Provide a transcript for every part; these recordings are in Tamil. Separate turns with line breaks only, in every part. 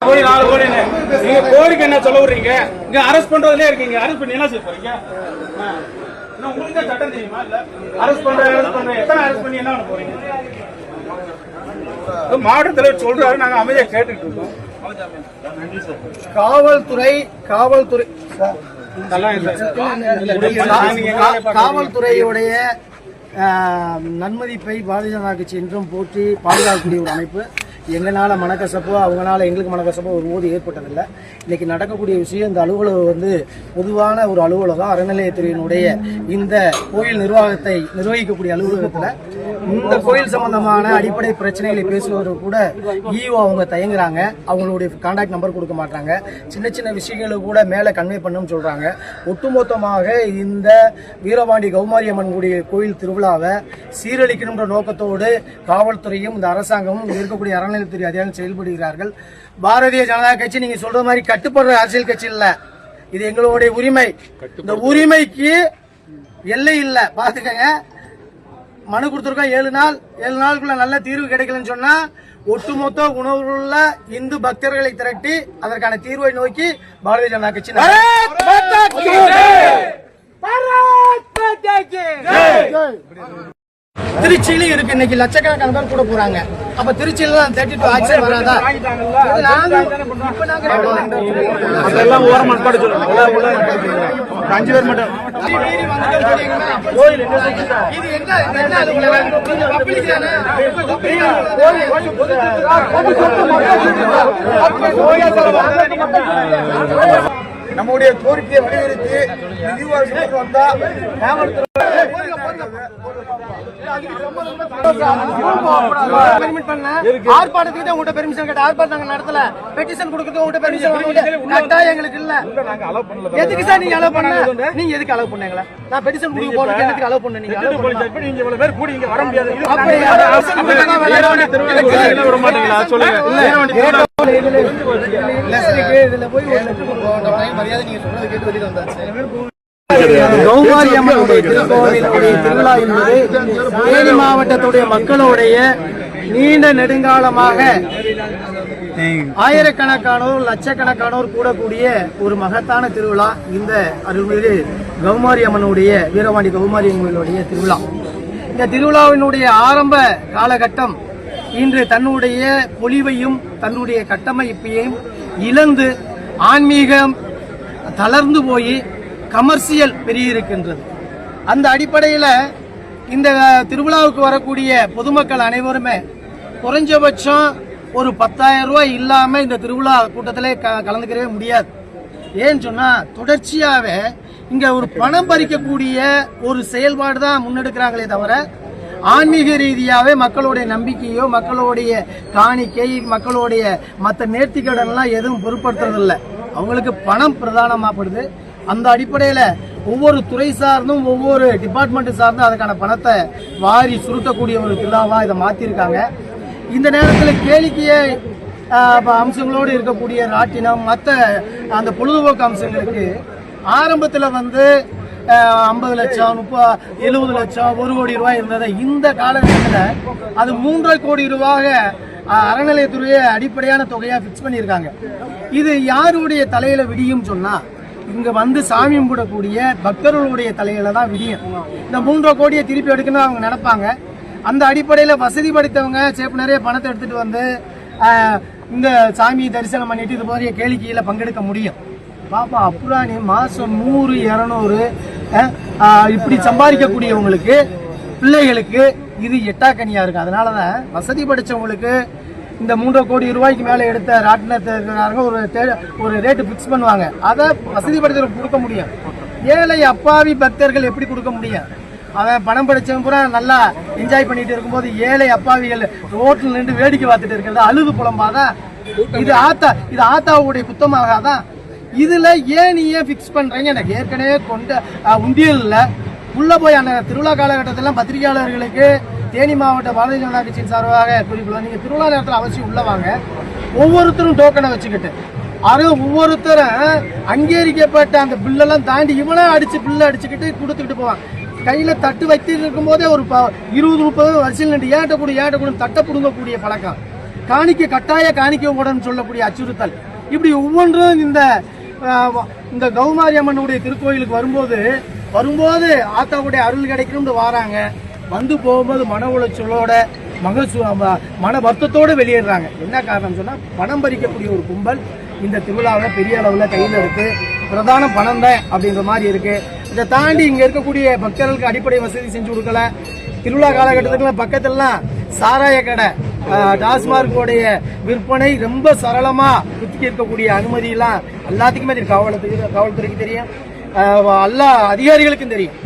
கோடி 4 கோடி நீங்க கோரிக்கை என்ன சொல்ல விடுறீங்க? இங்க அரெஸ்ட் பண்றதுல இருக்கீங்க. அரெஸ்ட் பண்ணி என்ன செய்ய போறீங்க? உங்களுக்கு சட்டம் தெரியுமா? இல்ல அரெஸ்ட் பண்ற எத்தனை அரெஸ்ட் பண்ணி என்ன பண்ண போறீங்க? மாவட்ட தலைவர் சொல்றாரு, நாங்க அமைதியா கேட்டுட்டு இருக்கோம்.
காவல்துறையுடைய நன்மதிப்பை பாரதிய ஜனதா கட்சி என்றும் போற்றி பாதுகாக்கக்கூடிய ஒரு அமைப்பு. எங்களால மனக்கசப்போ அவங்களால எங்களுக்கு மனக்கசப்போ ஒருபோது ஏற்பட்டதில்லை. இன்னைக்கு நடக்கக்கூடிய விஷயம், இந்த அலுவலகம் பொதுவான ஒரு அலுவலகம். அறநிலையத்துறையினுடைய இந்த கோயில் நிர்வாகத்தை நிர்வகிக்கக்கூடிய அலுவலகத்தில் இந்த கோயில் சம்பந்தமான அடிப்படை பிரச்சனைகளை பேசுவதற்கு கூட ஈஓ அவங்க தயங்குறாங்க. அவங்களுடைய கான்டாக்ட் நம்பர் கொடுக்க மாட்டாங்க. சின்ன சின்ன விஷயங்களை கூட மேலே கன்வே பண்ணணும்னு சொல்றாங்க. ஒட்டுமொத்தமாக இந்த வீரபாண்டி கௌமாரி அம்மன் கோயில் திருவிழாவை சீரழிக்கணுன்ற நோக்கத்தோடு காவல்துறையும் இந்த அரசாங்கமும் இருக்கக்கூடிய அறநிலையத்துறை அதிகாரிகள் செயல்படுகிறார்கள். பாரதிய ஜனதா கட்சி நீங்க சொல்ற மாதிரி கட்டுப்படுற அரசியல் கட்சி இல்ல, இது எங்களுடைய உரிமை. இந்த உரிமைக்கு எல்லை இல்ல, பாத்துக்கங்க. மனு கொடுத்திருக்கோம் 7 நாளுக்குள்ள நல்ல தீர்வு கிடைக்கலன்னு சொன்னா ஒட்டுமொத்த உணர்வுள்ள இந்து பக்தர்களை திரட்டி அதற்கான தீர்வை நோக்கி பாரதிய ஜனதா கட்சி திருச்சியிலும் இருக்கு. இன்னைக்கு லட்சக்கணக்கான பேர் கூட போறாங்க. அப்ப திருச்சியில 32 ஆக்சிடென்ட் வராதா?
அதெல்லாம் ஓரமா பட சொல்லுங்க. 5 பேர் மட்டும்
இது என்ன
நம்முடைய கோரிக்கையை வலியுறுத்தி வந்தா
ஆர்ப்பாட்டத்துக்கு உங்கள்கிட்ட பெர்மிஷன் கேட்ட ஆர்ப்பாட்டம் நடத்தல. பெட்டிஷன் கொடுக்கறது உங்கள்கிட்ட பெர்மிஷன் எங்களுக்கு இல்ல. எதுக்கு சார் நீங்க அலோவ் பண்ண? நீங்க எதுக்கு அலோவ் பண்ணீங்களா? நான் பெட்டிஷன் கொடுக்க போறதுக்கு எதுக்கு அலோவ் பண்ண? நீங்க
இவ்வளவு பேர் கூடி இங்க வர முடியாது.
கௌமாரி அம்மனுடைய திருக்கோவிலுடைய திருவிழா என்பது தேனி மாவட்டத்துடைய மக்களுடைய நீண்ட நெடுங்காலமாக ஆயிரக்கணக்கானோர் லட்சக்கணக்கானோர் கூடக்கூடிய ஒரு மகத்தான திருவிழா. இந்த அருள்மிகு கௌமாரி அம்மனுடைய வீரபாண்டி கௌமாரி அம்மனுடைய திருவிழா. இந்த திருவிழாவினுடைய ஆரம்ப காலகட்டம் இன்று தன்னுடைய பொலிவையும் தன்னுடைய கட்டமைப்பையும் இழந்து ஆன்மீகம் தளர்ந்து போய் கமர்சியல் பெருகியிருக்கின்றது. அந்த அடிப்படையில் இந்த திருவிழாவுக்கு வரக்கூடிய பொதுமக்கள் அனைவருமே குறைஞ்சபட்சம் ஒரு 10,000 ரூபாய் இல்லாம இந்த திருவிழா கூட்டத்திலே கலந்துக்கவே முடியாது. ஏன்னு சொன்னா தொடர்ச்சியாவே இங்க ஒரு பணம் பறிக்கக்கூடிய ஒரு செயல்பாடு தான் முன்னெடுக்கிறாங்களே தவிர ஆன்மீக ரீதியாவே மக்களுடைய நம்பிக்கையோ மக்களுடைய காணிக்கை மக்களுடைய மற்ற நேர்த்திக்கடன்லாம் எதுவும் பொருட்படுத்துறதில்லை. அவங்களுக்கு பணம் பிரதானமாகப்படுது. அந்த அடிப்படையில் ஒவ்வொரு துறை சார்ந்தும் ஒவ்வொரு டிபார்ட்மெண்ட் சார்ந்தும் அதுக்கான பணத்தை வாரி சுருட்டக்கூடிய ஒரு திருவிழாவாக இதை மாற்றிருக்காங்க. இந்த நேரத்தில் கேளிக்கைய அம்சங்களோடு இருக்கக்கூடிய ராட்டினம் மற்ற அந்த பொழுதுபோக்கு அம்சங்களுக்கு ஆரம்பத்தில் 50 லட்சம் 70 லட்சம் 1 கோடி ரூபாய் இருந்தது. இந்த காலகட்டத்தில் அது 3.5 கோடி ரூபாய் அறநிலையத்துறைய அடிப்படையான தொகையா பிக்ஸ் பண்ணியிருக்காங்க. இது யாருடைய தலையில விடியும் சொன்னா இங்க சாமி கும்பிடக்கூடிய பக்தர்களுடைய தலையில தான் விடியும். இந்த 3.5 கோடியை திருப்பி எடுக்கணும்னு அவங்க நினைப்பாங்க. அந்த அடிப்படையில வசதி படைத்தவங்க சேப்பு நிறைய பணத்தை எடுத்துட்டு இந்த சாமி தரிசனம் பண்ணிட்டு இது போதிய கேளிக்கையில பங்கெடுக்க முடியும். பாப்பா அப்புறாணி மாசம் 100 200 இப்படி சம்பாதிக்கக்கூடியவங்களுக்கு பிள்ளைகளுக்கு இது எட்டாக்கனியா இருக்கு. அதனாலதான் வசதி படைச்சவங்களுக்கு இந்த 3.5 கோடி ரூபாய்க்கு மேல எடுத்த ராட்டினத்துக்காரங்க ஒரு ரேட்டு பிக்ஸ் பண்ணுவாங்க. அதை வசதி படைத்தவங்களுக்கு கொடுக்க முடியும். ஏழை அப்பாவி பக்தர்கள் எப்படி கொடுக்க முடியும்? அவன் பணம் படைச்சவன் பூரா நல்லா என்ஜாய் பண்ணிட்டு இருக்கும்போது ஏழை அப்பாவிகள் ரோட்டில் நின்று வேடிக்கை பார்த்துட்டு இருக்கிறது அழுது புலம்பாதான். இது ஆத்தாவுடைய குத்தமாகாதான். இதுல ஏன் நீ பிக்ஸ் பண்றீங்க? எனக்கு ஏற்கனவே உண்டியல்ல உள்ள போய் அந்த திருவிழா காலகட்டத்திலாம் பத்திரிகையாளர்களுக்கு தேனி மாவட்ட பாரதிய ஜனதா கட்சியின் சார்பாக குறிப்பிடுவோம். நீங்க திருவிழா நேரத்தில் அவசியம் உள்ளவாங்க. ஒவ்வொருத்தரும் டோக்கனை வச்சுக்கிட்டு ஒவ்வொருத்தரும் அங்கீகரிக்கப்பட்ட அந்த பில்லெல்லாம் தாண்டி இவனே பில்லு அடிச்சுக்கிட்டு கொடுத்துக்கிட்டு போவான். கையில தட்டு வைத்து இருக்கும் போதே ஒரு 20-30 வரிசையில் நின்று ஏட்ட கூட தட்டை புடுங்கக்கூடிய பழக்கம். கட்டாய காணிக்கை உடன் சொல்லக்கூடிய அச்சுறுத்தல், இப்படி ஒவ்வொன்றும் இந்த கௌமாரி அம்மனுடைய திருக்கோயிலுக்கு வரும்போது ஆத்தாவுடைய அருள் கிடைக்கணும்னு வராங்க. வந்து போகும்போது மன உளைச்சலோட மன வருத்தத்தோடு வெளியேறாங்க. என்ன காரணம் சொன்னா, பணம் பறிக்கக்கூடிய ஒரு கும்பல் இந்த திருவிழாவில் பெரிய அளவில் கையில் இருக்கு. பிரதான பணம் தான் அப்படின்ற மாதிரி இருக்கு. இதை தாண்டி இங்க இருக்கக்கூடிய பக்தர்களுக்கு அடிப்படை வசதி செஞ்சு கொடுக்கல. திருவிழா காலகட்டத்துக்குள்ள பக்கத்துலலாம் சாராய கடை, டாஸ்மார்க்கோடைய விற்பனை ரொம்ப சரளமா குத்திக்க இருக்கக்கூடிய அனுமதி எல்லாம் எல்லாத்துக்குமே தெரியும். காவல்துறைக்கு தெரியும், எல்லா அதிகாரிகளுக்கும் தெரியும்.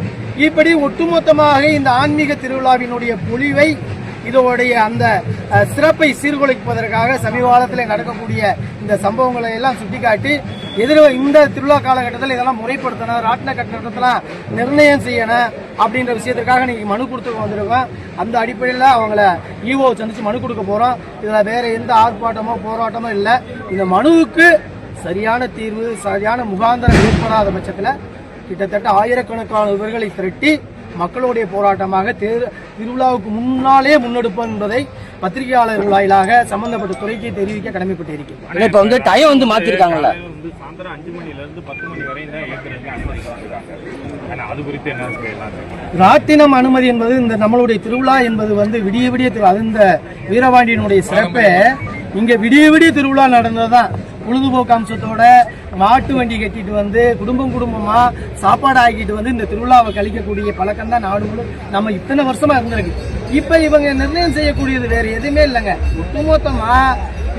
இப்படி ஒட்டுமொத்தமாக இந்த ஆன்மீக திருவிழாவினுடைய பொலிவை, இதோடைய அந்த சிறப்பை சீர்குலைப்பதற்காக சமீப காலத்தில் நடக்கக்கூடிய இந்த சம்பவங்களை எல்லாம் சுட்டிக்காட்டி இந்த திருவிழா காலகட்டத்தில் இதெல்லாம் முறைப்படுத்தணும், ராட்டின கட்டணத்தெல்லாம் நிர்ணயம் செய்யணும் அப்படின்ற விஷயத்துக்காக நீங்க மனு கொடுத்து வந்திருக்கோம். அந்த அடிப்படையில் அவங்கள ஈஓ சந்திச்சு மனு கொடுக்க போறோம். இதுல வேற எந்த ஆர்ப்பாட்டமோ போராட்டமோ இல்லை. இந்த மனுவுக்கு சரியான தீர்வு, சரியான முகாந்திரம் ஏற்படாத பட்சத்தில் கிட்டத்தட்ட ஆயிரக்கணக்கான இவர்களை திரட்டி மக்களுடைய போராட்டமாக திருவிழாவுக்கு முன்னாலே முன்னெடுப்போம் என்பதை பத்திரிகையாளர்கள் வாயிலாக சம்பந்தப்பட்ட துறைக்கு தெரிவிக்க கடமைப்பட்டிருக்கிறேன்.
இப்ப வந்து டைம் வந்து மாத்திருக்காங்கல்ல,
சாயந்தரம் 5 மணிலிருந்து 10 மணி வரை தான் ஏற்கனவே அனுமதி. அது குறித்து என்ன செய்யலாம்?
ராட்டினம் அனுமதி என்பது இந்த நம்மளுடைய திருவிழா என்பது வந்து விடிய அது இந்த வீரபாண்டியனுடைய சிறப்பை இங்க விடிய திருவிழா நடந்ததுதான். பொழுதுபோக்கு அம்சத்தோட மாட்டு வண்டி கட்டிட்டு வந்து குடும்பமா சாப்பாடு ஆக்கிட்டு வந்து இந்த திருவிழாவை கழிக்கக்கூடிய பழக்கம் தான் நாடு நம்ம இத்தனை வருஷமா இருந்திருக்கு. இப்ப இவங்க நிர்ணயம் செய்யக்கூடியது வேற எதுவுமே இல்லைங்க. ஒட்டுமொத்தமா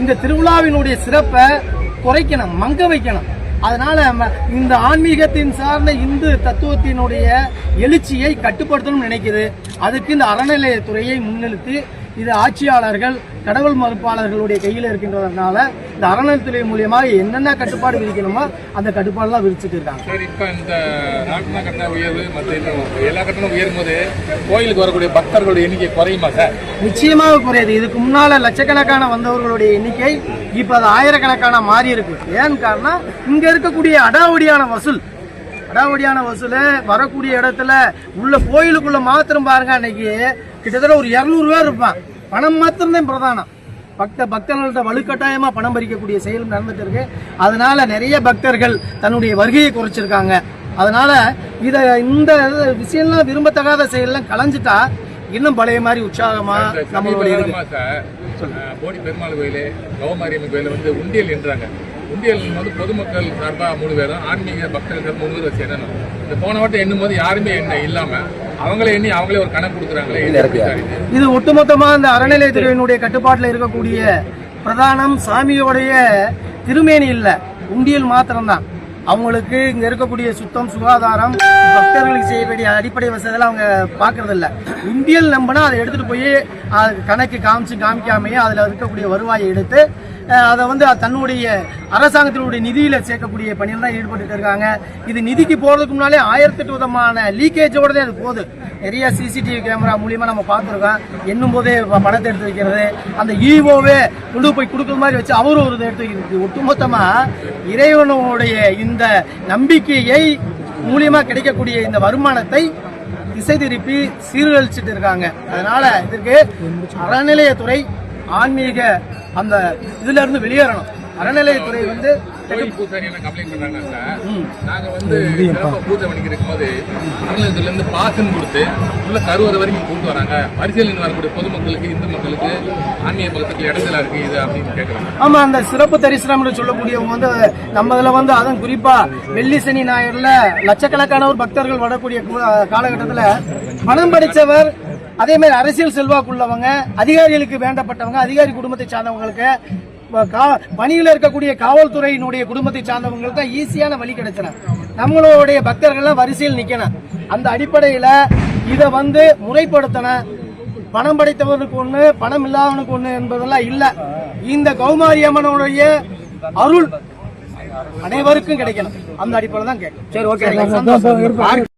இந்த திருவிழாவினுடைய சிறப்பை குறைக்கணும், மங்க வைக்கணும். அதனால இந்த ஆன்மீகத்தின் சார்ந்த இந்து தத்துவத்தினுடைய எழுச்சியை கட்டுப்படுத்தணும்னு நினைக்குது. அதுக்கு இந்த அறநிலையத்துறையை முன்னிறுத்தி இது ஆட்சியாளர்கள் கடவுள் மறுப்பாளர்களுடைய கையில் இருக்கின்றதுனால இந்த அறநிலையத்துறை மூலியமாக என்னென்ன கட்டுப்பாடு விதிக்கணுமோ அந்த கட்டுப்பாடுலாம் விதிச்சுட்டு இருக்காங்க.
சரி, இப்ப இந்த ராட்டின கட்டண உயர்வு மற்ற எல்லா கட்டணம் உயரும் போது கோயிலுக்கு வரக்கூடிய பக்தர்களுடைய எண்ணிக்கை குறையுமா சார்?
நிச்சயமாக குறையுது. இதுக்கு முன்னால லட்சக்கணக்கான வந்தவர்களுடைய எண்ணிக்கை இப்ப அது ஆயிரக்கணக்கான மாறி இருக்கு. ஏன்னு காரணம், இங்க இருக்கக்கூடிய அடாவடியான வசூல் வரக்கூடிய இடத்துல உள்ள கோயிலுக்குள்ள மாத்திரம் பாருங்க, அன்னைக்கு கிட்டத்தட்ட ஒரு 200 பேர் இருப்பான். பணம் மாத்திரம்தான் பிரதானம். பக்தர்கள்ட்ட வலுக்கட்டாயமா பணம் பறிக்கக்கூடிய செயல் நடந்துட்டு இருக்கு. அதனால நிறைய பக்தர்கள் தன்னுடைய வருகையை குறைச்சிருக்காங்க. அதனால இந்த விஷயம்லாம் விரும்பத்தகாத செயல்லாம் களைஞ்சிட்டா இன்னும் பழைய மாதிரி உற்சாகமா நம்மளுடைய
போடி பெருமாள் கோயிலு, கௌமாரியம்மன் கோயில வந்து உண்டியல் என்றாங்க. உண்டியல் வந்து பொதுமக்கள் சார்பா 3 பேரும், ஆன்மீக பக்தர்கள் 3 பேர் வச்சு என்னன்னு இந்த போன வட்டம் எண்ணும் போது யாருமே என்ன இல்லாம அவங்களே எண்ணி அவங்களே ஒரு கணக்கு கொடுக்குறாங்களே.
இது ஒட்டுமொத்தமா இந்த அறநிலையத்துறையினுடைய கட்டுப்பாட்டில் இருக்கக்கூடிய பிரதானம் சாமியோடைய திருமேனி இல்ல, உண்டியல் மாத்திரம்தான். அவங்களுக்கு இங்க இருக்கக்கூடிய சுத்தம், சுகாதாரம், பக்தர்களுக்கு செய்ய வேண்டிய அடிப்படை வசதியெல்லாம் அவங்க பாக்குறது இல்ல. உண்டியல் நம்பினா அதை எடுத்துட்டு போய் கணக்கு காமிக்காமையே அதுல இருக்கக்கூடிய வருவாயை எடுத்து அதை வந்து தன்னுடைய அரசாங்கத்தினுடைய நிதியில சேர்க்கக்கூடிய பணியில் தான் ஈடுபட்டு இருக்காங்க. இது நிதிக்கு போறதுக்கு முன்னாலே 1008 விதமான லீக்கேஜோட தான் அது போகுது. நிறைய சிசிடிவி கேமரா மூலியமா நம்ம பார்த்துருக்கோம். என்னும் போதே பணத்தை எடுத்து வைக்கிறது, அந்த ஈவோவே கொண்டு போய் கொடுக்குற மாதிரி வச்சு அவரும் ஒரு எடுத்து வைக்கிறது. ஒட்டுமொத்தமா இறைவனுடைய இந்த நம்பிக்கையை மூலியமா கிடைக்கக்கூடிய இந்த வருமானத்தை திசை திருப்பி சீர்கழிச்சிட்டு இருக்காங்க. அதனால இதற்கு அறநிலையத்துறை ஆன்மீக அந்த இதுல இருந்து வெளியேறணும். அறநிலையத்துறை வந்து
பூசாரி என்ன கம்ப்ளைண்ட் பண்றாங்க, நாங்க வந்து பூஜை பண்ணிக்கிட்டு இருக்கும்போது அறநிலையத்துல இருந்து பாசன் கொடுத்து உள்ள கருவறை வரைக்கும் கொண்டு வராங்க. பரிசீலனை வரக்கூடிய பொதுமக்களுக்கு, இந்து மக்களுக்கு, ஆன்மீக பக்கத்துக்கு இடத்துல இருக்கு இது அப்படின்னு கேட்கறாங்க.
ஆமா, அந்த சிறப்பு தரிசனம் சொல்லக்கூடியவங்க வந்து நம்ம இதுல வந்து அதுவும் குறிப்பா வெள்ளி சனி ஞாயிறுல லட்சக்கணக்கானவர் பக்தர்கள் வரக்கூடிய காலகட்டத்துல பணம் படிச்சவர், அதே மாதிரி அரசியல் செல்வாக்குள்ளவங்க, அதிகாரிகளுக்கு வேண்டப்பட்டவங்க, அதிகாரி குடும்பத்தை சார்ந்தவங்களுக்கு, பணியில் இருக்கக்கூடிய காவல்துறையினுடைய குடும்பத்தை சார்ந்தவங்களுக்கு தான் ஈஸியான வழி கிடைச்சன. நம்மளுடைய பக்தர்கள் வரிசையில் நிக்கணும். அந்த அடிப்படையில இதை வந்து முறைப்படுத்தணும். பணம் படைத்தவனுக்கு ஒண்ணு, பணம் இல்லாதவனுக்கு ஒண்ணு என்பதெல்லாம் இல்ல. இந்த கௌமாரி அம்மனுடைய அருள் அனைவருக்கும் கிடைக்கணும். அந்த அடிப்படையில் தான் கேட்கும். சரி, ஓகே.